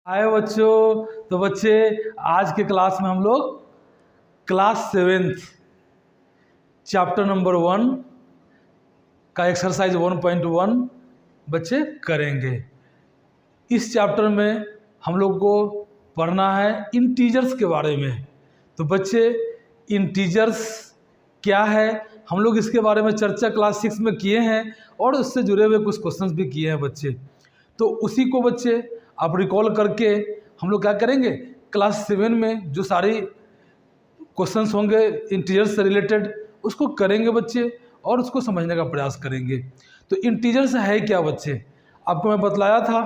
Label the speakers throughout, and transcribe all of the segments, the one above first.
Speaker 1: हाय बच्चों। तो बच्चे आज के क्लास में हम लोग क्लास 7th चैप्टर नंबर 1 का एक्सरसाइज 1.1 बच्चे करेंगे। इस चैप्टर में हम लोग को पढ़ना है इंटीजर्स के बारे में। तो बच्चे इंटीजर्स क्या है हम लोग इसके बारे में चर्चा क्लास 6 में किए हैं और उससे जुड़े हुए कुछ क्वेश्चंस भी किए हैं बच्चे। तो उसी को बच्चे आप रिकॉल करके हम लोग क्या करेंगे, क्लास 7 में जो सारी क्वेश्चंस होंगे इंटीजर्स से रिलेटेड उसको करेंगे बच्चे और उसको समझने का प्रयास करेंगे। तो इंटीजर्स है क्या बच्चे, आपको मैं बतलाया था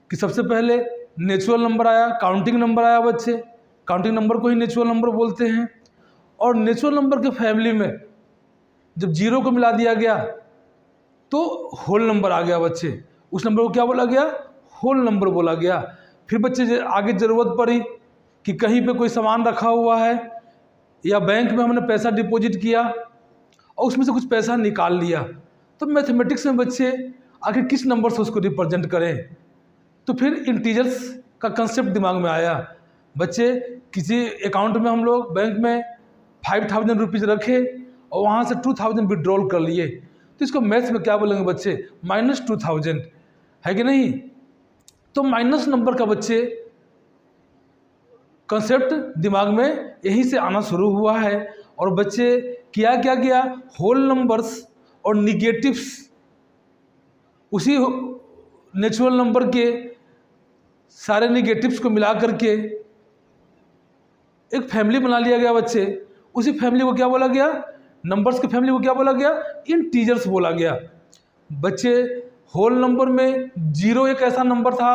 Speaker 1: कि सबसे पहले नेचुरल नंबर आया, काउंटिंग नंबर आया बच्चे। काउंटिंग नंबर को ही नेचुरल नंबर बोलते हैं। और नेचुरल नंबर के फैमिली में जब जीरो को मिला दिया गया तो होल नंबर आ गया बच्चे। उस नंबर को क्या बोला गया, होल नंबर बोला गया। फिर बच्चे आगे ज़रूरत पड़ी कि कहीं पे कोई सामान रखा हुआ है या बैंक में हमने पैसा डिपॉजिट किया और उसमें से कुछ पैसा निकाल लिया, तो मैथमेटिक्स में बच्चे आखिर किस नंबर से उसको रिप्रेजेंट करें। तो फिर इंटीजर्स का कंसेप्ट दिमाग में आया बच्चे। किसी अकाउंट में हम लोग बैंक में 5000 रुपीज़ रखे और वहाँ से 2000 विड्रॉल कर लिए, तो इसको मैथ्स में क्या बोलेंगे बच्चे, -2000 है कि नहीं। तो माइनस नंबर का बच्चे कंसेप्ट दिमाग में यहीं से आना शुरू हुआ है। और बच्चे किया क्या गया, होल नंबर्स और निगेटिव्स उसी नेचुरल नंबर के सारे निगेटिव्स को मिला करके एक फैमिली बना लिया गया बच्चे। उसी फैमिली को क्या बोला गया, नंबर्स की फैमिली को क्या बोला गया, इंटीजर्स बोला गया बच्चे। होल नंबर में जीरो एक ऐसा नंबर था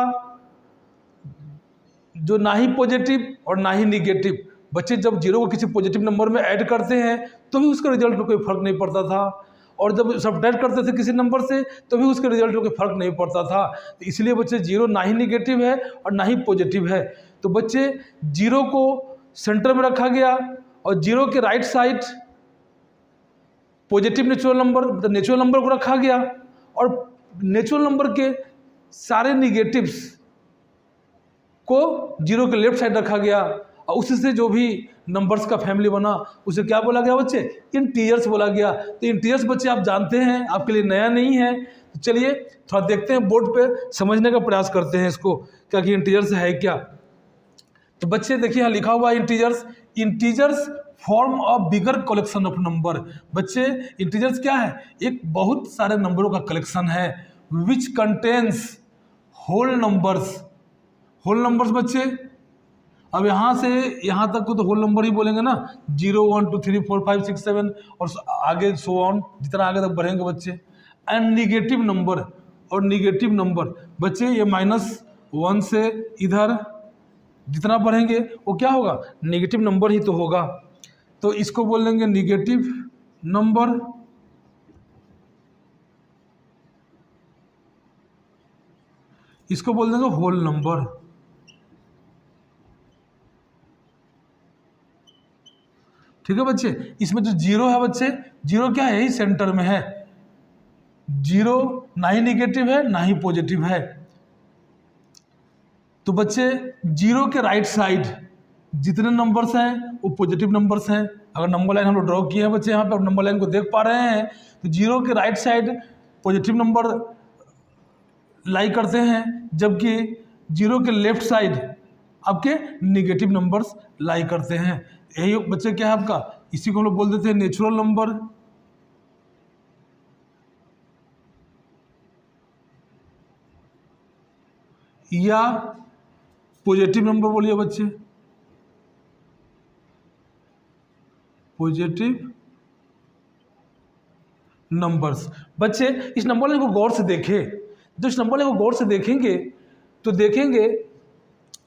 Speaker 1: जो ना ही पॉजिटिव और ना ही निगेटिव। बच्चे जब जीरो को किसी पॉजिटिव नंबर में ऐड करते हैं तो भी उसका रिजल्ट में कोई फर्क नहीं पड़ता था, और जब सब्ट्रैक्ट करते थे किसी नंबर से तो भी उसके रिजल्ट में कोई फर्क नहीं पड़ता था। तो इसलिए बच्चे जीरो ना ही निगेटिव है और ना ही पॉजिटिव है। तो बच्चे जीरो को सेंटर में रखा गया और जीरो के right side positive natural number को रखा गया और नेचुरल नंबर के सारे निगेटिव्स को जीरो के लेफ्ट साइड रखा गया और उससे जो भी नंबर्स का फैमिली बना उसे क्या बोला गया बच्चे, इंटीजर्स बोला गया। तो इंटीजर्स बच्चे आप जानते हैं, आपके लिए नया नहीं है। तो चलिए थोड़ा देखते हैं, बोर्ड पे समझने का प्रयास करते हैं इसको क्या कि इंटीजर्स है क्या। तो बच्चे देखिए यहाँ लिखा हुआ है integers form a bigger collection of number. बच्चे इंटीजर्स क्या है, एक बहुत सारे नंबरों का कलेक्शन है which contains whole numbers. Whole numbers बच्चे, अब यहाँ से यहाँ तक को तो होल नंबर ही बोलेंगे ना, 0 1 2 3 4 5 6 7 और आगे सो ऑन, जितना आगे तक बढ़ेंगे बच्चे। एंड निगेटिव नंबर, और निगेटिव नंबर बच्चे ये -1 से इधर जितना बढ़ेंगे वो क्या होगा, निगेटिव नंबर ही तो होगा। तो इसको बोल देंगे निगेटिव नंबर। इसको बोल देंगे होल नंबर। ठीक है बच्चे। इसमें जो जीरो है बच्चे, जीरो क्या है, यही सेंटर में है। जीरो ना ही निगेटिव है ना ही पॉजिटिव है। तो बच्चे जीरो के राइट साइड जितने नंबर्स हैं वो पॉजिटिव नंबर्स हैं। अगर नंबर लाइन हम लोग ड्रॉ किए हैं बच्चे, यहाँ पे नंबर लाइन को देख पा रहे हैं, तो जीरो के राइट साइड पॉजिटिव नंबर लाई करते हैं, जबकि जीरो के लेफ्ट साइड आपके निगेटिव नंबर्स लाई करते हैं। यही बच्चे क्या है आपका, इसी को हम लोग बोल देते हैं नेचुरल नंबर या पॉजिटिव नंबर बोलिए बच्चे, पॉजिटिव नंबर्स। बच्चे इस नंबर लाइन को गौर से देखें, जो इस नंबर लाइन को गौर से देखेंगे तो देखेंगे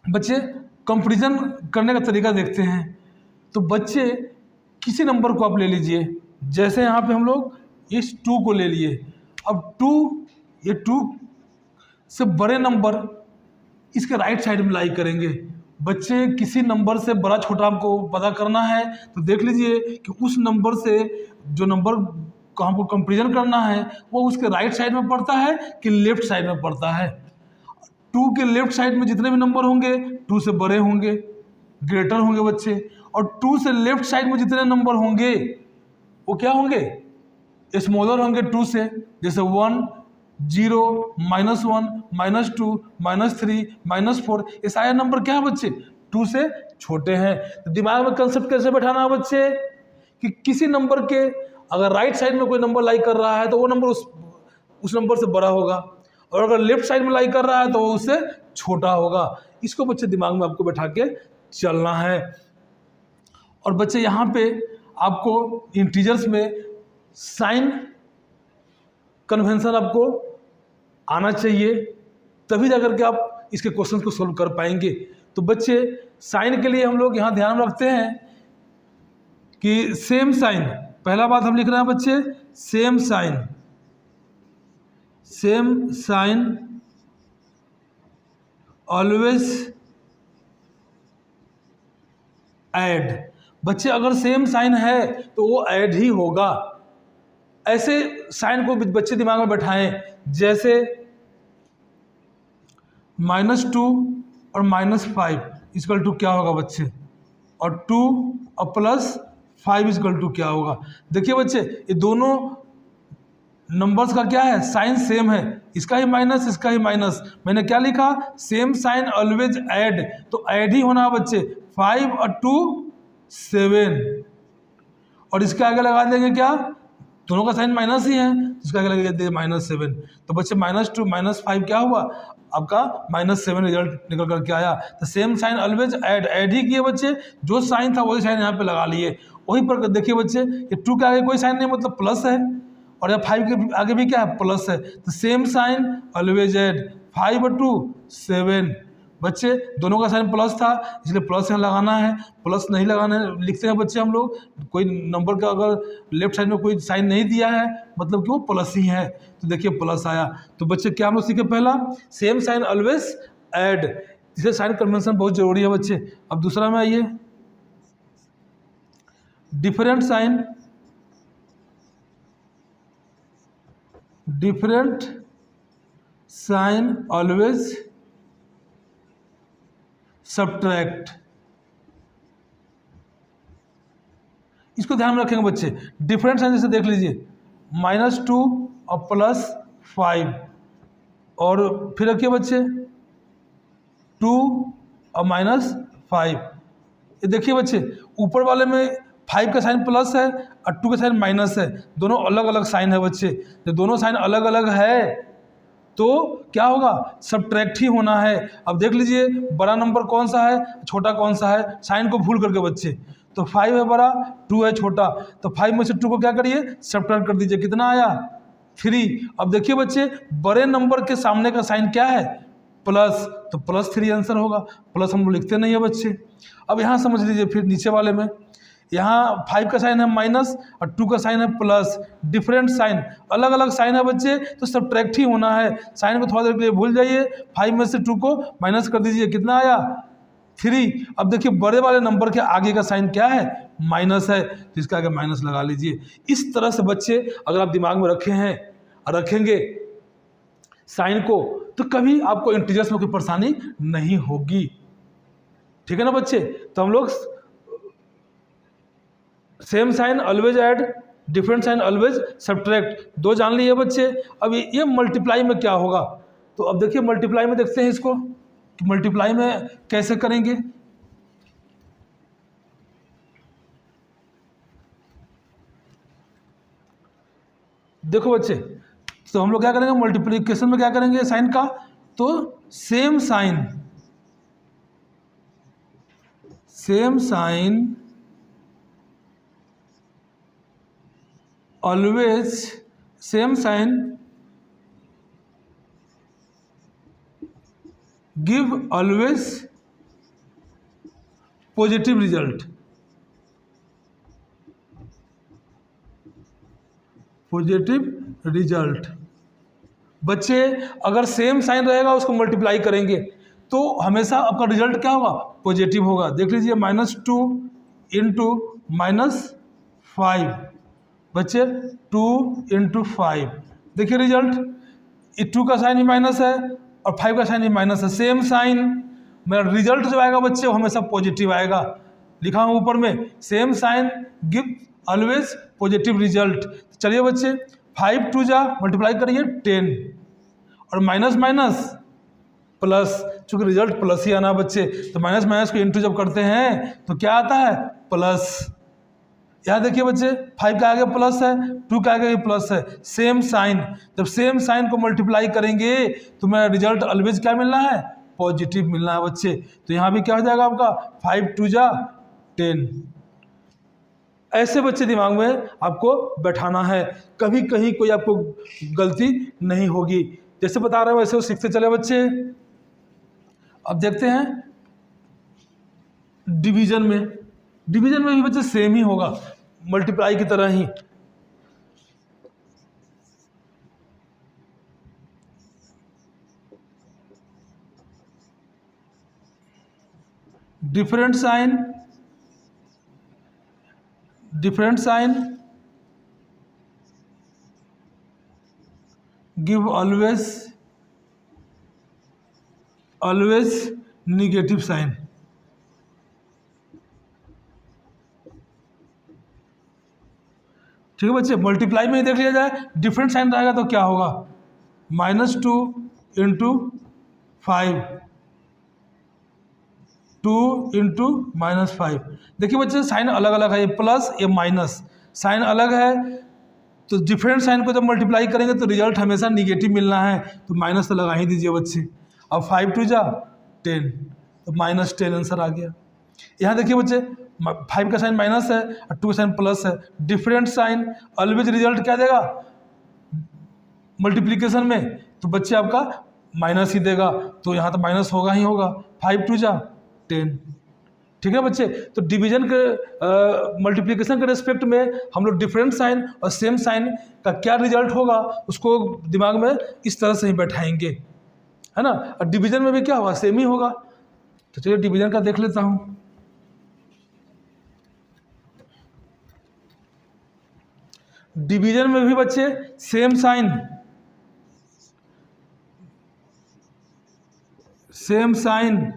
Speaker 1: बच्चे कंपैरिजन करने का तरीका देखते हैं। तो बच्चे किसी नंबर को आप ले लीजिए, जैसे यहाँ पे हम लोग इस 2 को ले लिए। अब 2, ये 2 से बड़े नंबर इसके राइट साइड में लाई करेंगे। बच्चे किसी नंबर से बड़ा छोटा हमको पता करना है तो देख लीजिए कि उस नंबर से जो नंबर को हमको कंपैरिजन करना है वो उसके राइट साइड में पड़ता है कि लेफ्ट साइड में पड़ता है। 2 के लेफ्ट साइड में जितने भी नंबर होंगे 2 से बड़े होंगे, ग्रेटर होंगे बच्चे, और 2 से लेफ्ट साइड में जितने नंबर होंगे वो क्या होंगे, स्मॉलर होंगे 2 से, जैसे 1, 0, -1, -2, -3, -4, ये सारे नंबर क्या है बच्चे 2 से छोटे हैं। तो दिमाग में कंसेप्ट कैसे बैठाना है बच्चे कि किसी नंबर के अगर राइट साइड में कोई नंबर लाई कर रहा है तो वो नंबर उस नंबर से बड़ा होगा, और अगर लेफ्ट साइड में लाई कर रहा है तो वो उससे छोटा होगा। इसको बच्चे दिमाग में आपको बैठा के चलना है। और बच्चे यहाँ पे आपको इंटीजर्स में साइन कन्वेंशन आपको आना चाहिए, तभी जाकर के आप इसके क्वेश्चन को सोल्व कर पाएंगे। तो बच्चे साइन के लिए हम लोग यहाँ ध्यान रखते हैं कि सेम साइन, पहला बात हम लिख रहे हैं बच्चे सेम साइन ऑलवेज ऐड। बच्चे अगर सेम साइन है तो वो ऐड ही होगा। ऐसे साइन को बच्चे दिमाग में बैठाएं, जैसे -2 और -5 इक्वल टू क्या होगा बच्चे, और 2 और +5 इक्वल टू क्या होगा। देखिए बच्चे ये दोनों नंबर्स का क्या है, साइन सेम है, इसका ही माइनस इसका ही माइनस। मैंने क्या लिखा, सेम साइन ऑलवेज ऐड, तो ऐड ही होना है बच्चे। 5 और 2 7, और इसके आगे लगा देंगे क्या, दोनों का साइन माइनस ही है, इसका आगे लगा देंगे -7। तो बच्चे -2 -5 क्या हुआ, आपका -7 रिजल्ट निकल करके आया। तो सेम साइन ऑलवेज ऐड ही किए बच्चे, जो साइन था वही साइन यहाँ पे लगा लिए। वही पर देखिए बच्चे ये 2 के आगे कोई साइन नहीं, मतलब प्लस है, और यहाँ 5 के आगे भी क्या है, प्लस है। तो सेम साइन ऑलवेज ऐड, 5 और 2 7। बच्चे दोनों का साइन प्लस था इसलिए प्लस यहाँ लगाना है, प्लस नहीं लगाना है, लिखते हैं बच्चे हम लोग कोई नंबर का अगर लेफ्ट साइड में कोई साइन नहीं दिया है मतलब कि वो प्लस ही है, तो देखिए प्लस आया। तो बच्चे क्या हम लोग सीखे, पहला सेम साइन ऑलवेज ऐड, जिसे साइन कन्वेंशन बहुत जरूरी है बच्चे। अब दूसरा में आइए, डिफरेंट साइन ऑलवेज सब्ट्रैक्ट। इसको ध्यान में रखेंगे बच्चे। डिफरेंट साइन जैसे देख लीजिए -2 और +5, और फिर रखिए बच्चे 2 और -5। ये देखिए बच्चे ऊपर वाले में 5 का साइन प्लस है और 2 का साइन माइनस है, दोनों अलग अलग साइन है बच्चे। जब दोनों साइन अलग अलग है तो क्या होगा, सब्ट्रैक्ट ही होना है। अब देख लीजिए बड़ा नंबर कौन सा है, छोटा कौन सा है, साइन को भूल करके बच्चे। तो 5 है बड़ा, 2 है छोटा, तो 5 में से 2 को क्या करिए, सब्ट्रैक्ट कर दीजिए, कितना आया 3। अब देखिए बच्चे बड़े नंबर के सामने का साइन क्या है, प्लस, तो +3 आंसर होगा। प्लस हम लोग लिखते नहीं है बच्चे। अब यहाँ समझ लीजिए फिर नीचे वाले में, यहाँ 5 का साइन है माइनस और 2 का साइन है प्लस, डिफरेंट साइन, अलग अलग साइन है बच्चे, तो सब्ट्रैक्ट ही होना है। साइन को थोड़ा देर के लिए भूल जाइए, 5 में से 2 को माइनस कर दीजिए, कितना आया 3। अब देखिए बड़े वाले नंबर के आगे का साइन क्या है, माइनस है, तो इसका आगे माइनस लगा लीजिए। इस तरह से बच्चे अगर आप दिमाग में रखे हैं और रखेंगे साइन को, तो कभी आपको इंटीजर्स में कोई परेशानी नहीं होगी। ठीक है ना बच्चे। तो हम लोग same sign always add, different sign always subtract, 2 जान लिए बच्चे। अब ये मल्टीप्लाई में क्या होगा, तो अब देखिए मल्टीप्लाई में देखते हैं इसको कि मल्टीप्लाई में कैसे करेंगे। देखो बच्चे, तो हम लोग क्या करेंगे मल्टीप्लिकेशन में, क्या करेंगे साइन का, तो same sign always, same sign give always positive result, बच्चे अगर सेम साइन रहेगा उसको मल्टीप्लाई करेंगे तो हमेशा आपका रिजल्ट क्या होगा, पॉजिटिव होगा। देख लीजिए -2 इंटू -5, बच्चे 2 इंटू 5, देखिए रिजल्ट, 2 का साइन ही माइनस है और 5 का साइन भी माइनस है, सेम साइन, मेरा रिजल्ट जो आएगा बच्चे वो हमेशा पॉजिटिव आएगा। लिखा हूँ ऊपर में, same sign give always positive result. चलिए बच्चे 5 2 जा मल्टीप्लाई करिए 10 और माइनस माइनस प्लस, चूंकि रिजल्ट प्लस ही आना बच्चे, तो माइनस माइनस को इंटू जब करते हैं तो क्या आता है प्लस। यहाँ देखिए बच्चे 5 का आगे प्लस है, 2 का आगे भी प्लस है, सेम साइन। जब सेम साइन को मल्टीप्लाई करेंगे तो मेरा रिजल्ट ऑलवेज क्या मिलना है, पॉजिटिव मिलना है बच्चे। तो यहाँ भी क्या हो जाएगा आपका 5 2 जा 10। ऐसे बच्चे दिमाग में आपको बैठाना है, कभी कहीं कोई आपको गलती नहीं होगी। जैसे बता रहे हैं वैसे वो सीखते चले बच्चे। अब देखते हैं डिवीजन में, डिवीजन में भी बच्चे सेम ही होगा, मल्टीप्लाई की तरह ही। Different sign give always negative sign. ठीक है बच्चे, मल्टीप्लाई में ही देख लिया जाए, डिफरेंट साइन रहेगा तो क्या होगा, -2 इंटू 5, 2 इंटू -5। देखिए बच्चे साइन अलग अलग है, ये प्लस ये माइनस, साइन अलग है, तो डिफरेंट साइन को जब मल्टीप्लाई करेंगे तो रिजल्ट हमेशा निगेटिव मिलना है, तो माइनस तो लगा ही दीजिए बच्चे। अब 5 2 जा 10, तो -10 आंसर आ गया। यहाँ देखिए बच्चे 5 का साइन माइनस है और 2 का साइन प्लस है, डिफरेंट साइन ऑलवेज रिजल्ट क्या देगा मल्टीप्लिकेशन में, तो बच्चे आपका माइनस ही देगा, तो यहाँ तो माइनस होगा ही होगा। 5 2 जा 10। ठीक है बच्चे, तो डिवीजन के मल्टीप्लिकेशन के रेस्पेक्ट में हम लोग डिफरेंट साइन और सेम साइन का क्या रिजल्ट होगा उसको दिमाग में इस तरह से ही बैठाएंगे, है ना। और डिवीजन में भी क्या होगा, सेम ही होगा। तो चलिए डिवीजन का देख लेता हूँ। डिवीजन में भी बच्चे same sign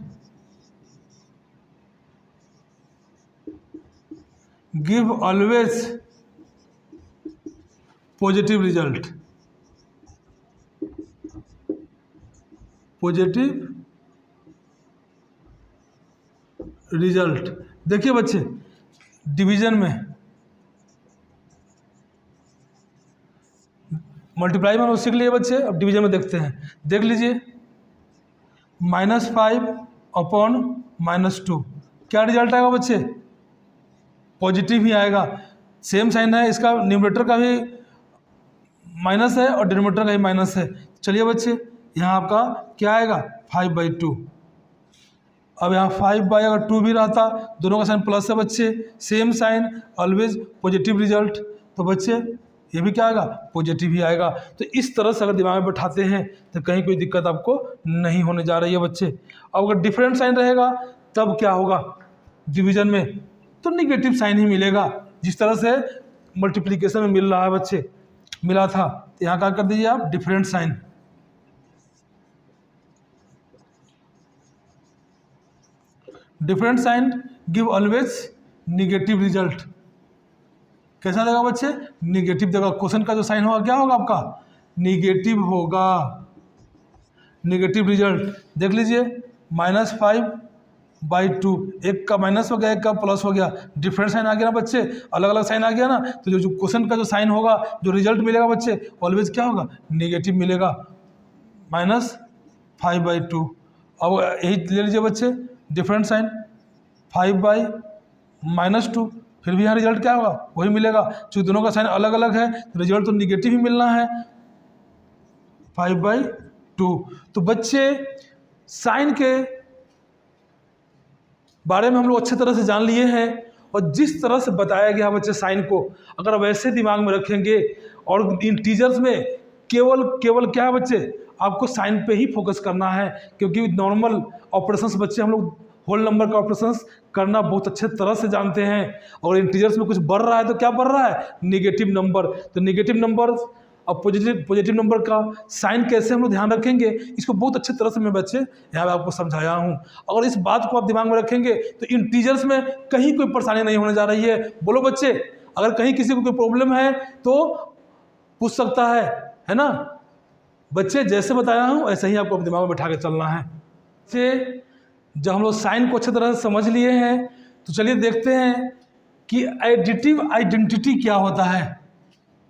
Speaker 1: give always positive result, देखिए बच्चे डिवीजन में मल्टीप्लाई में सीख लिए बच्चे, अब डिवीजन में देखते हैं। देख लीजिए -5 अपॉन -2, क्या रिजल्ट आएगा बच्चे, पॉजिटिव ही आएगा। सेम साइन है, इसका न्यूमरेटर का भी माइनस है और डिनोमिनेटर का भी माइनस है। चलिए बच्चे यहाँ आपका क्या आएगा 5/2। अब यहाँ 5 अगर 2 भी रहता, दोनों का साइन प्लस है बच्चे, same sign always positive result, तो बच्चे ये भी क्या आएगा पॉजिटिव ही आएगा। तो इस तरह से अगर दिमाग में बैठाते हैं तो कहीं कोई दिक्कत आपको नहीं होने जा रही है बच्चे। अब अगर डिफरेंट साइन रहेगा तब क्या होगा डिवीजन में, तो निगेटिव साइन ही मिलेगा, जिस तरह से मल्टीप्लिकेशन में मिल रहा है बच्चे, मिला था। तो यहाँ क्या कर दीजिए आप different sign, give always negative result. कैसा देगा बच्चे, निगेटिव देगा। क्वेश्चन का जो साइन होगा क्या होगा आपका, निगेटिव होगा, निगेटिव रिजल्ट। देख लीजिए -5/2, एक का माइनस हो गया एक का प्लस हो गया, डिफरेंट साइन आ गया ना बच्चे, अलग अलग साइन आ गया ना, तो जो क्वेश्चन का जो साइन होगा, जो रिजल्ट मिलेगा बच्चे ऑलवेज क्या होगा निगेटिव मिलेगा, -5/2। अब यही ले लीजिए बच्चे डिफरेंट साइन 5/-2, फिर भी यहाँ रिजल्ट क्या होगा वही मिलेगा, क्योंकि दोनों का साइन अलग अलग है तो रिजल्ट तो निगेटिव ही मिलना है 5/2। तो बच्चे साइन के बारे में हम लोग अच्छे तरह से जान लिए हैं, और जिस तरह से बताया गया बच्चे साइन को अगर वैसे दिमाग में रखेंगे, और इन टीचर्स में केवल क्या है बच्चे आपको साइन पे ही फोकस करना है, क्योंकि नॉर्मल ऑपरेशंस बच्चे हम लोग होल नंबर का ऑपरेशंस करना बहुत अच्छे तरह से जानते हैं। और इंटीजर्स में कुछ बढ़ रहा है तो क्या बढ़ रहा है निगेटिव नंबर, तो निगेटिव नंबर अब पॉजिटिव नंबर का साइन कैसे हम लोग ध्यान रखेंगे, इसको बहुत अच्छे तरह से मैं बच्चे यहाँ पे आपको समझाया हूँ। अगर इस बात को आप दिमाग में रखेंगे तो इंटीजर्स में कहीं कोई परेशानी नहीं होने जा रही है। बोलो बच्चे, अगर कहीं किसी को कोई प्रॉब्लम है तो पूछ सकता है ना बच्चे। जैसे बताया हूँ ऐसे ही आपको दिमाग में बैठा के चलना है। बच्चे, जब हम लोग साइन को अच्छी तरह से समझ लिए हैं तो चलिए देखते हैं कि एडिटिव आइडेंटिटी क्या होता है।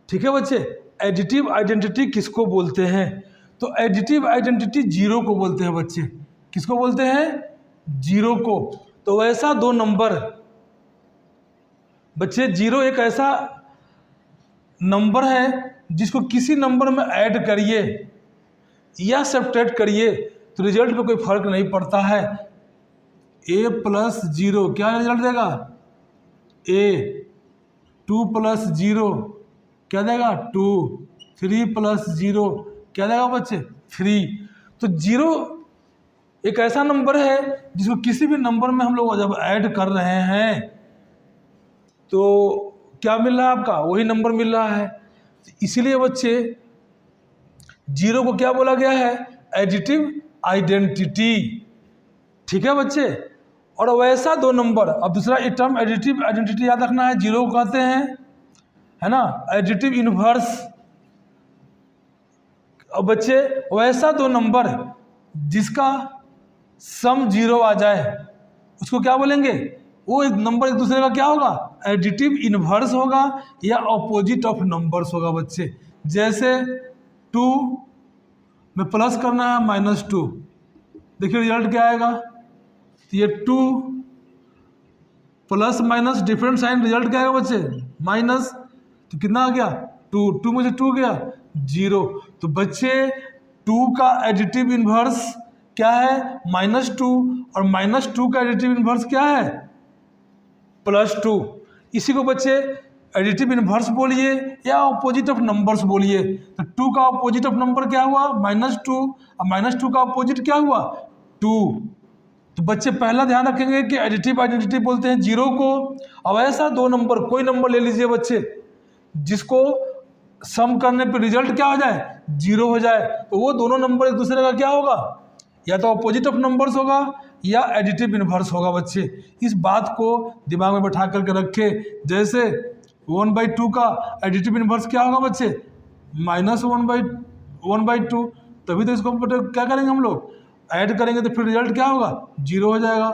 Speaker 1: ठीक है बच्चे, एडिटिव आइडेंटिटी किसको बोलते हैं? तो एडिटिव आइडेंटिटी जीरो को बोलते हैं बच्चे। किसको बोलते हैं? जीरो को। तो वैसा दो नंबर बच्चे, जीरो एक ऐसा नंबर है जिसको किसी नंबर में ऐड करिए या सब्ट्रैक्ट करिए तो रिजल्ट पे कोई फर्क नहीं पड़ता है। ए प्लस जीरो क्या रिजल्ट देगा? ए। 2 प्लस जीरो क्या देगा? 2। 3 प्लस जीरो क्या देगा बच्चे? 3। तो जीरो एक ऐसा नंबर है जिसको किसी भी नंबर में हम लोग जब ऐड कर रहे हैं तो क्या मिल रहा है? आपका वही नंबर मिल रहा है। इसीलिए बच्चे जीरो को क्या बोला गया है? Additive identity. ठीक है बच्चे, और वैसा दो नंबर, अब दूसरा टर्म एडिटिव आइडेंटिटी याद रखना है, जीरो को कहते हैं, है ना, एडिटिव इनवर्स। अब बच्चे वैसा दो नंबर जिसका सम जीरो आ जाए उसको क्या बोलेंगे? वो नंबर एक दूसरे का क्या होगा? एडिटिव इनवर्स होगा या ऑपोजिट ऑफ नंबर्स होगा बच्चे। जैसे 2 में प्लस करना है -2, देखिए रिजल्ट क्या आएगा? तो ये 2 plus minus different sign, result क्या आएगा बच्चे? माइनस। तो कितना आ गया? 2 में से 2 गया 0। तो बच्चे 2 का एडिटिव इनवर्स क्या है? -2, और -2 का एडिटिव इनवर्स क्या है? +2। इसी को बच्चे एडिटिव इनवर्स बोलिए या ऑपोजिट ऑफ नंबर्स बोलिए। तो 2 का ऑपोजिट ऑफ नंबर क्या हुआ? -2, और -2 का ऑपोजिट क्या हुआ? 2। तो बच्चे पहला ध्यान रखेंगे कि एडिटिव आइडेंटिटी बोलते हैं जीरो को। अब ऐसा दो नंबर, कोई नंबर ले लीजिए बच्चे जिसको सम करने पे रिजल्ट क्या हो जाए? जीरो हो जाए, तो वो दोनों नंबर एक दूसरे का क्या होगा? या तो ऑपोजिट ऑफ नंबर्स होगा या एडिटिव इनवर्स होगा बच्चे। इस बात को दिमाग में बैठा करके रखे। जैसे 1/2 का एडिटिव इनवर्स क्या होगा बच्चे? -1/2। तभी तो इसको क्या करेंगे हम लोग? ऐड करेंगे तो फिर रिजल्ट क्या होगा? जीरो हो जाएगा।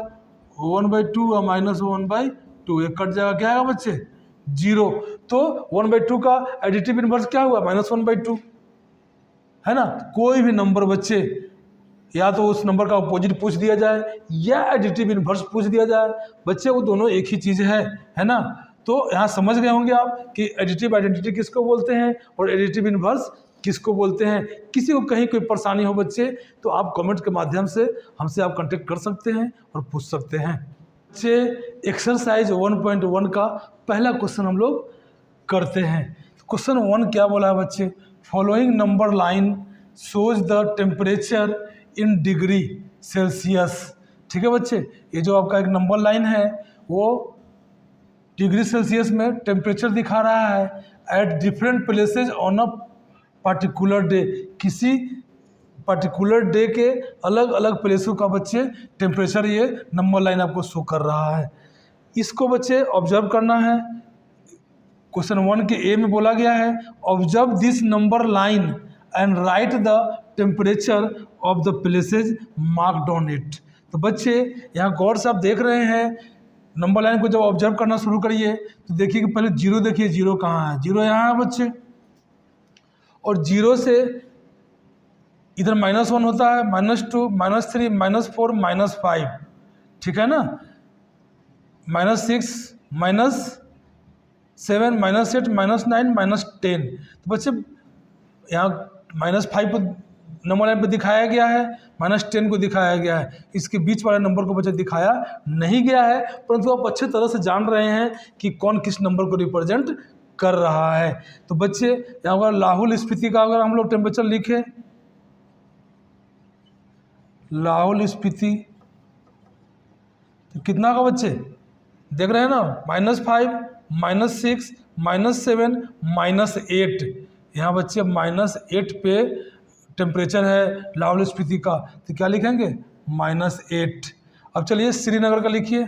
Speaker 1: 1/2 और -1/2 एक कट जाएगा, क्या आएगा बच्चे? जीरो। तो 1/2 का एडिटिव इनवर्स क्या हुआ? -1/2, है ना। कोई भी नंबर बच्चे, या तो उस नंबर का अपोजिट पूछ दिया जाए या एडिटिव इनवर्स पूछ दिया जाए बच्चे, वो दोनों एक ही चीज़ है ना। तो यहाँ समझ गए होंगे आप कि एडिटिव आइडेंटिटी किसको बोलते हैं और एडिटिव इनवर्स किसको बोलते हैं। किसी को कहीं कोई परेशानी हो बच्चे तो आप कमेंट के माध्यम से हमसे आप कांटेक्ट कर सकते हैं और पूछ सकते हैं। बच्चे एक्सरसाइज 1.1 का पहला क्वेश्चन हम लोग करते हैं। क्वेश्चन 1 क्या बोला है बच्चे? Following number line shows the temperature in degree Celsius. ठीक है बच्चे, ये जो आपका एक नंबर लाइन है वो डिग्री सेल्सियस में टेम्परेचर दिखा रहा है at different places on a particular day. किसी पार्टिकुलर डे के अलग अलग प्लेसों का बच्चे टेम्परेचर ये नंबर लाइन आपको शो कर रहा है। इसको बच्चे ऑब्जर्व करना है। क्वेश्चन 1 के ए में बोला गया है observe this number line and right the temperature of the places marked on it. तो बच्चे यहाँ गौर से आप देख रहे हैं नंबर लाइन को जब ऑब्जर्व करना शुरू करिए तो देखिए कि पहले जीरो, देखिए जीरो कहाँ है? जीरो यहाँ है बच्चे, और जीरो से इधर -1 होता है, -2, -3, -4, -5, ठीक है ना, -6, -7, -8, -9, -10। तो बच्चे यहाँ -5 को नंबर लाइन पर दिखाया गया है, -10 को दिखाया गया है। इसके बीच वाले नंबर को बच्चे दिखाया नहीं गया है, परंतु आप अच्छे तरह से जान रहे हैं कि कौन किस नंबर को रिप्रेजेंट कर रहा है। तो बच्चे यहाँ पर लाहौल स्पीति का अगर हम लोग टेम्परेचर लिखें, लाहौल स्पीति तो कितना का बच्चे देख रहे हैं ना? -5, -6, -7, -8। यहाँ बच्चे -8 पे टेम्परेचर है लाहौल स्पीति का, तो क्या लिखेंगे -8। अब चलिए श्रीनगर का लिखिए।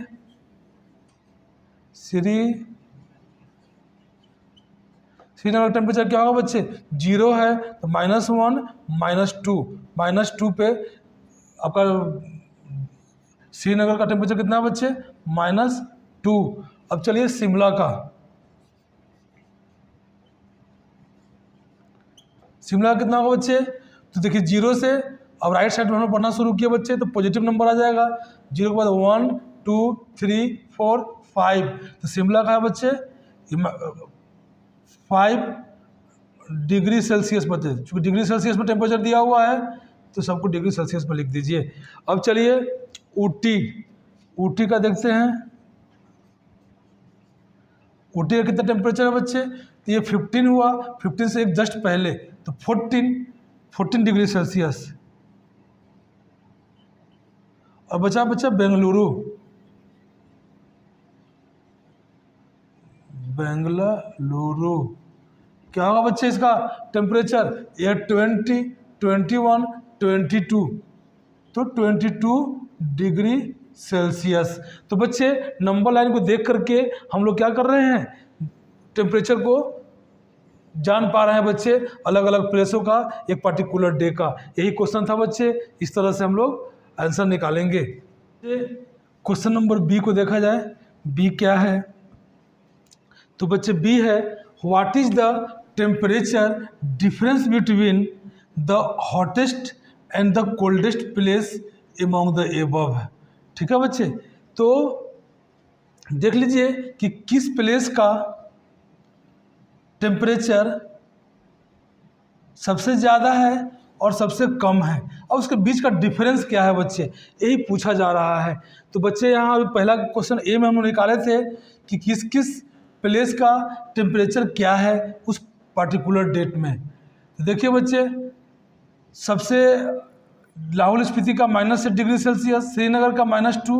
Speaker 1: श्रीनगर टेम्परेचर क्या होगा बच्चे, 0 है तो -1 -2 पे आपका श्रीनगर का टेम्परेचर कितना है बच्चे, -2। अब चलिए शिमला का कितना होगा बच्चे, तो देखिए 0 से अब राइट साइड में हमने पढ़ना शुरू किया बच्चे, तो पॉजिटिव नंबर आ जाएगा। 0 के बाद 1 2 3 4 5, तो शिमला का है बच्चे 5 डिग्री सेल्सियस बच्चे, चूँकि डिग्री सेल्सियस में टेम्परेचर दिया हुआ है तो सबको डिग्री सेल्सियस में लिख दीजिए। अब चलिए ऊटी का देखते हैं। ऊटी का कितना टेम्परेचर है बच्चे, तो ये 15 हुआ, 15 से एक जस्ट पहले तो 14 डिग्री सेल्सियस। और बचा बेंगलुरु क्या होगा बच्चे इसका टेम्परेचर, ये 20 21 22, तो 22 डिग्री सेल्सियस। तो बच्चे नंबर लाइन को देख करके हम लोग क्या कर रहे हैं, टेम्परेचर को जान पा रहे हैं बच्चे, अलग अलग प्लेसों का, एक पर्टिकुलर डे का। यही क्वेश्चन था बच्चे, इस तरह से हम लोग आंसर निकालेंगे। क्वेश्चन नंबर बी को देखा जाए, बी क्या है, तो बच्चे बी है what is the temperature difference between the hottest and the coldest place among the above. ठीक है बच्चे, तो देख लीजिए कि किस प्लेस का टेम्परेचर सबसे ज़्यादा है और सबसे कम है, और उसके बीच का डिफरेंस क्या है बच्चे, यही पूछा जा रहा है। तो बच्चे यहाँ अभी पहला क्वेश्चन ए में हम निकाले थे कि किस किस प्लेस का टेम्परेचर क्या है उस पर्टिकुलर डेट में। तो देखिए बच्चे, सबसे लाहौल स्पीति का -8 डिग्री सेल्सियस, श्रीनगर का -2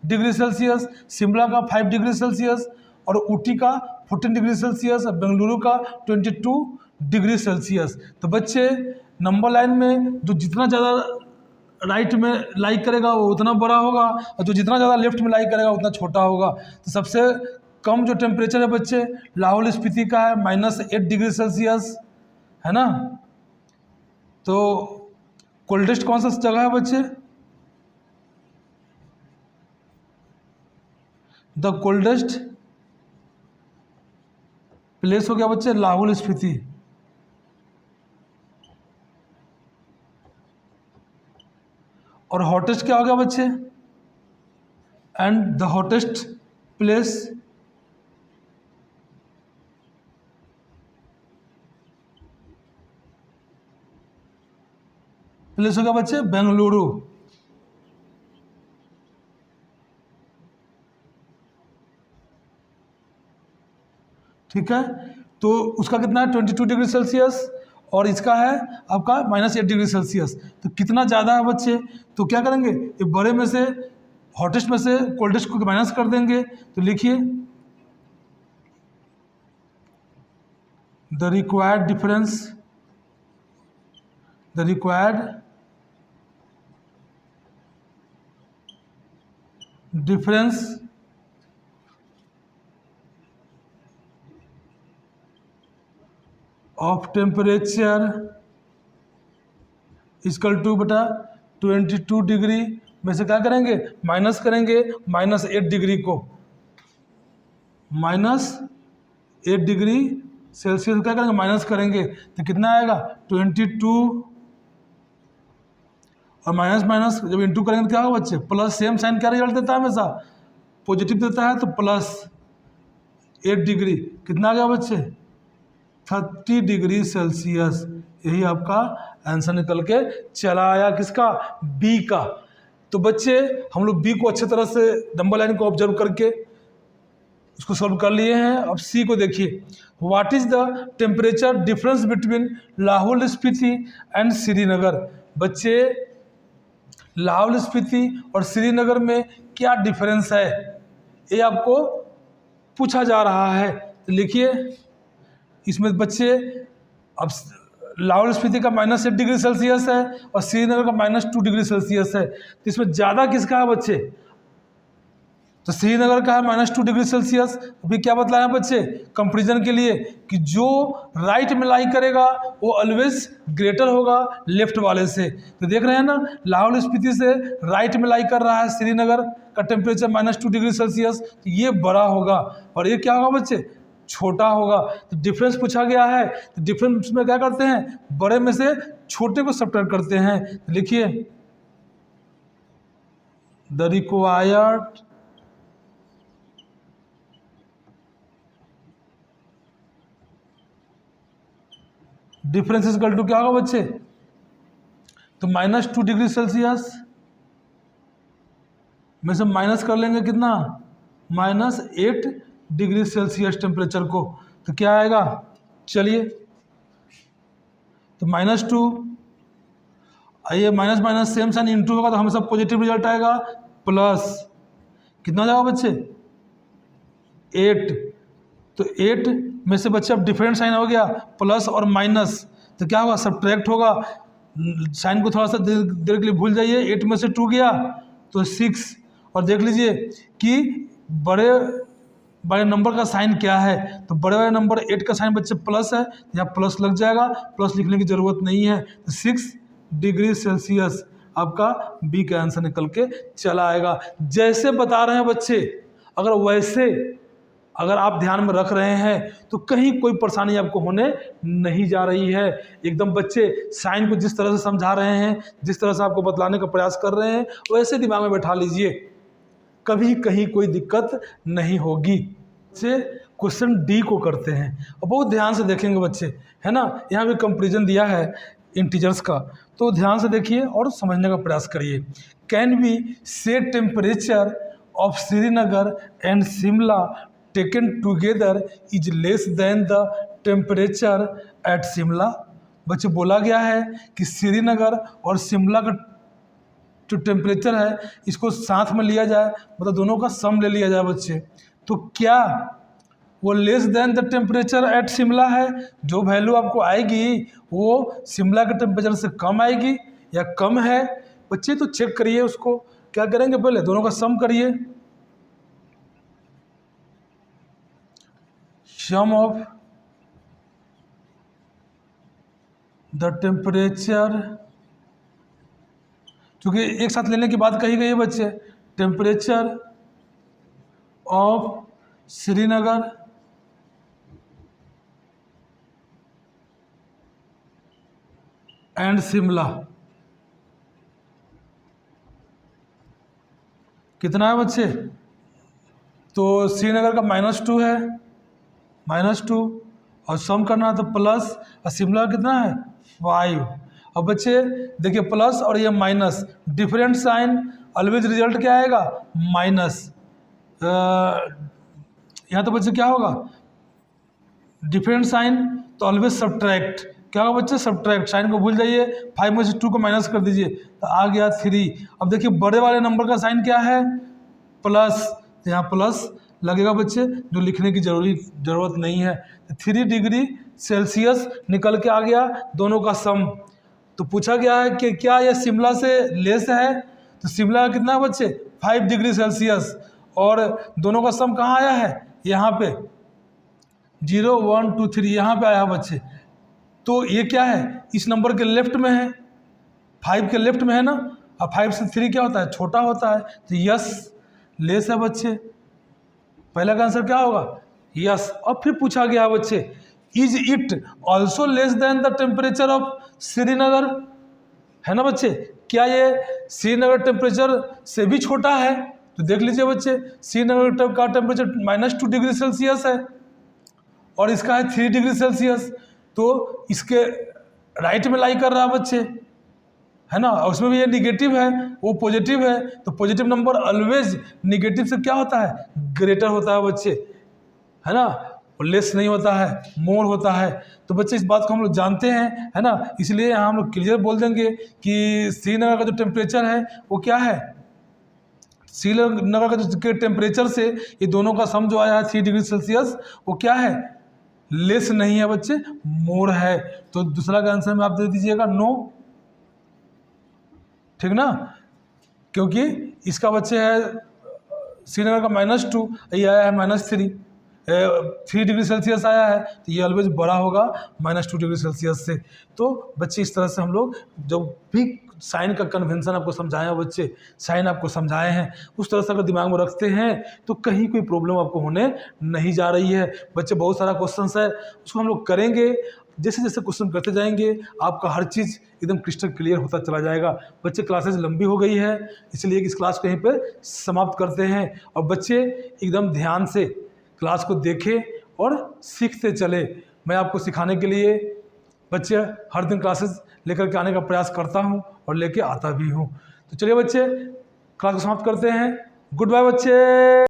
Speaker 1: डिग्री सेल्सियस, शिमला का 5 डिग्री सेल्सियस, और ऊटी का 14 डिग्री सेल्सियस, और बेंगलुरु का 22 डिग्री सेल्सियस। तो बच्चे नंबर लाइन में जो जितना ज़्यादा राइट में लाइक करेगा वो उतना बड़ा होगा, और जो जितना ज़्यादा लेफ्ट में लाइक करेगा उतना छोटा होगा। तो सबसे कम जो टेम्परेचर है बच्चे लाहौल स्पीति का है -8 डिग्री सेल्सियस, है ना। तो कोल्डेस्ट कौन सा जगह है बच्चे, द कोल्डेस्ट प्लेस हो गया बच्चे लाहौल स्पीति। और हॉटेस्ट क्या हो गया बच्चे, एंड द हॉटेस्ट प्लेस हो गया बच्चे बेंगलुरु। ठीक है, तो उसका कितना है 22 डिग्री सेल्सियस, और इसका है आपका -8 डिग्री सेल्सियस। तो कितना ज़्यादा है बच्चे, तो क्या करेंगे, ये बड़े में से हॉटेस्ट में से कोल्डेस्ट को माइनस कर देंगे। तो लिखिए the required difference of temperature equal to बटा 22 डिग्री में से क्या करेंगे, माइनस करेंगे -8 डिग्री को, -8 डिग्री सेल्सियस क्या करेंगे, माइनस करेंगे, तो कितना आएगा 22, और माइनस जब इंटू करेंगे तो क्या होगा बच्चे, प्लस। सेम साइन क्या रिजल्ट देता है, हमेशा पॉजिटिव देता है, तो +8 डिग्री कितना आ गया बच्चे, 30 डिग्री सेल्सियस। यही आपका आंसर निकल के चला आया, किसका, बी का। तो बच्चे हम लोग बी को अच्छे तरह से नंबर लाइन को ऑब्जर्व करके उसको सॉल्व कर लिए हैं। अब सी को देखिए, what is the temperature difference between Lahaul Spiti and Srinagar. बच्चे लाहौल स्पीति और श्रीनगर में क्या डिफरेंस है, ये आपको पूछा जा रहा है। तो लिखिए, इसमें बच्चे अब लाहौल स्पीति का -8 डिग्री सेल्सियस है और श्रीनगर का -2 डिग्री सेल्सियस है, तो इसमें ज़्यादा किसका है बच्चे? तो श्रीनगर का है -2 डिग्री सेल्सियस। अभी क्या बतलाया बच्चे कंपेरिजन के लिए कि जो राइट में लाई करेगा वो ऑलवेज ग्रेटर होगा लेफ्ट वाले से। तो देख रहे हैं ना, लाहौल स्पीति से राइट में लाई कर रहा है श्रीनगर का टेम्परेचर -2 डिग्री सेल्सियस, तो ये बड़ा होगा और ये क्या होगा बच्चे? छोटा होगा। तो डिफरेंस पूछा गया है, तो डिफरेंस में क्या करते हैं? बड़े में से छोटे को सब्ट्रैक्ट करते हैं। तो लिखिए the required difference is equal to क्या होगा बच्चे? तो -2 डिग्री सेल्सियस में से माइनस कर लेंगे कितना? -8 डिग्री सेल्सियस टेम्परेचर को, तो क्या आएगा? चलिए, तो -2, ये minus minus same sine into होगा तो हमेशा पॉजिटिव रिजल्ट आएगा, प्लस कितना हो जाएगा बच्चे? 8। तो 8 में से बच्चे अब डिफरेंट साइन हो गया, प्लस और माइनस, तो क्या होगा? सब्ट्रैक्ट होगा। साइन को थोड़ा सा देर के लिए भूल जाइए। 8 में से 2 गया तो 6, और देख लीजिए कि बड़े बड़े नंबर का साइन क्या है। तो बड़े बड़े नंबर 8 का साइन बच्चे प्लस है, यहाँ प्लस लग जाएगा, प्लस लिखने की ज़रूरत नहीं है। तो 6 डिग्री सेल्सियस आपका बी का आंसर निकल के चला आएगा। जैसे बता रहे हैं बच्चे, अगर वैसे अगर आप ध्यान में रख रहे हैं तो कहीं कोई परेशानी आपको होने नहीं जा रही है। एकदम बच्चे साइन को जिस तरह से समझा रहे हैं, जिस तरह से आपको बतलाने का प्रयास कर रहे हैं, वैसे दिमाग में बैठा लीजिए, कभी कहीं कोई दिक्कत नहीं होगी। से क्वेश्चन डी को करते हैं और बहुत ध्यान से देखेंगे बच्चे, है ना। यहाँ भी कंपेरिजन दिया है इंटीजर्स का, तो ध्यान से देखिए और समझने का प्रयास करिए। कैन बी से temperature of Srinagar and Shimla taken together is less than the temperature at Shimla. बच्चे बोला गया है कि श्रीनगर और शिमला का जो टेम्परेचर है इसको साथ में लिया जाए, मतलब दोनों का सम ले लिया जाए बच्चे, तो क्या वो less than the temperature at Shimla है? जो वैल्यू आपको आएगी वो शिमला के टेम्परेचर से कम आएगी या कम है? बच्चे तो चेक करिए उसको। क्या करेंगे? पहले दोनों का सम करिए। सम ऑफ द टेम्परेचर, क्योंकि एक साथ लेने की बात कही गई है बच्चे, temperature of Srinagar and Shimla कितना है बच्चे? तो श्रीनगर का -2 है, -2, और सम करना है तो प्लस, और शिमला कितना है? 5। अब बच्चे देखिए प्लस और ये minus, different sign always result क्या आएगा? माइनस। यहाँ तो बच्चे क्या होगा? डिफरेंट साइन तो ऑलवेज सब्ट्रैक्ट। क्या होगा बच्चे? सब्ट्रैक्ट। साइन को भूल जाइए, 5 में से 2 को माइनस कर दीजिए तो आ गया 3। अब देखिए बड़े वाले नंबर का साइन क्या है? प्लस, तो यहाँ प्लस लगेगा बच्चे, जो लिखने की ज़रूरत नहीं है। 3 डिग्री सेल्सियस निकल के आ गया, दोनों का सम। तो पूछा गया है कि क्या यह शिमला से लेस है? तो शिमला कितना है बच्चे? 5 डिग्री सेल्सियस, और दोनों का सम कहाँ आया है? यहाँ पे 0 1 2 3 यहाँ पे आया है बच्चे। तो ये क्या है? इस नंबर के लेफ्ट में है, 5 के लेफ्ट में है ना। अब 5 से 3 क्या होता है? छोटा होता है। तो यस लेस है बच्चे, पहला का आंसर क्या होगा? यस। अब फिर पूछा गया बच्चे, is it also less than the temperature of Srinagar, है ना बच्चे। क्या ये श्रीनगर टेम्परेचर से भी छोटा है? तो देख लीजिए बच्चे, श्रीनगर का टेम्परेचर -2 डिग्री सेल्सियस है और इसका है 3 डिग्री सेल्सियस, तो इसके राइट में लाई कर रहा है बच्चे, है ना। और उसमें भी ये निगेटिव है, वो पॉजिटिव है, तो पॉजिटिव नंबर ऑलवेज निगेटिव से क्या होता है? ग्रेटर होता है बच्चे, है ना, और लेस नहीं होता है, मोर होता है। तो बच्चे इस बात को हम लोग जानते हैं, है ना। इसलिए यहाँ हम लोग क्लियर बोल देंगे कि श्रीनगर का जो टेम्परेचर है वो क्या है? श्रीनगर का जो टेम्परेचर से ये दोनों का सम जो आया है 3 डिग्री सेल्सियस, वो क्या है? लेस नहीं है बच्चे, मोर है। तो दूसरा का आंसर में आप दे दीजिएगा नो, ठीक ना, क्योंकि इसका बच्चे है श्रीनगर का -2, ये आया है -3, 3 डिग्री सेल्सियस आया है, तो ये ऑलवेज बड़ा होगा -2 डिग्री सेल्सियस से। तो बच्चे इस तरह से हम लोग जब भी साइन का कन्वेंशन आपको समझाए हैं बच्चे, साइन आपको समझाए हैं, उस तरह से अगर दिमाग में रखते हैं तो कहीं कोई प्रॉब्लम आपको होने नहीं जा रही है। बच्चे बहुत सारा क्वेश्चन है, उसको हम लोग करेंगे, जैसे जैसे क्वेश्चन करते जाएंगे आपका हर चीज़ एकदम क्रिस्टल क्लियर होता चला जाएगा। बच्चे क्लासेस लंबी हो गई है, इसलिए इस क्लास को यहीं पर समाप्त करते हैं। और बच्चे एकदम ध्यान से क्लास को देखें और सीखते चले। मैं आपको सिखाने के लिए बच्चे हर दिन क्लासेस लेकर के आने का प्रयास करता हूं और लेके आता भी हूं। तो चलिए बच्चे क्लास को समाप्त करते हैं। गुड बाय बच्चे।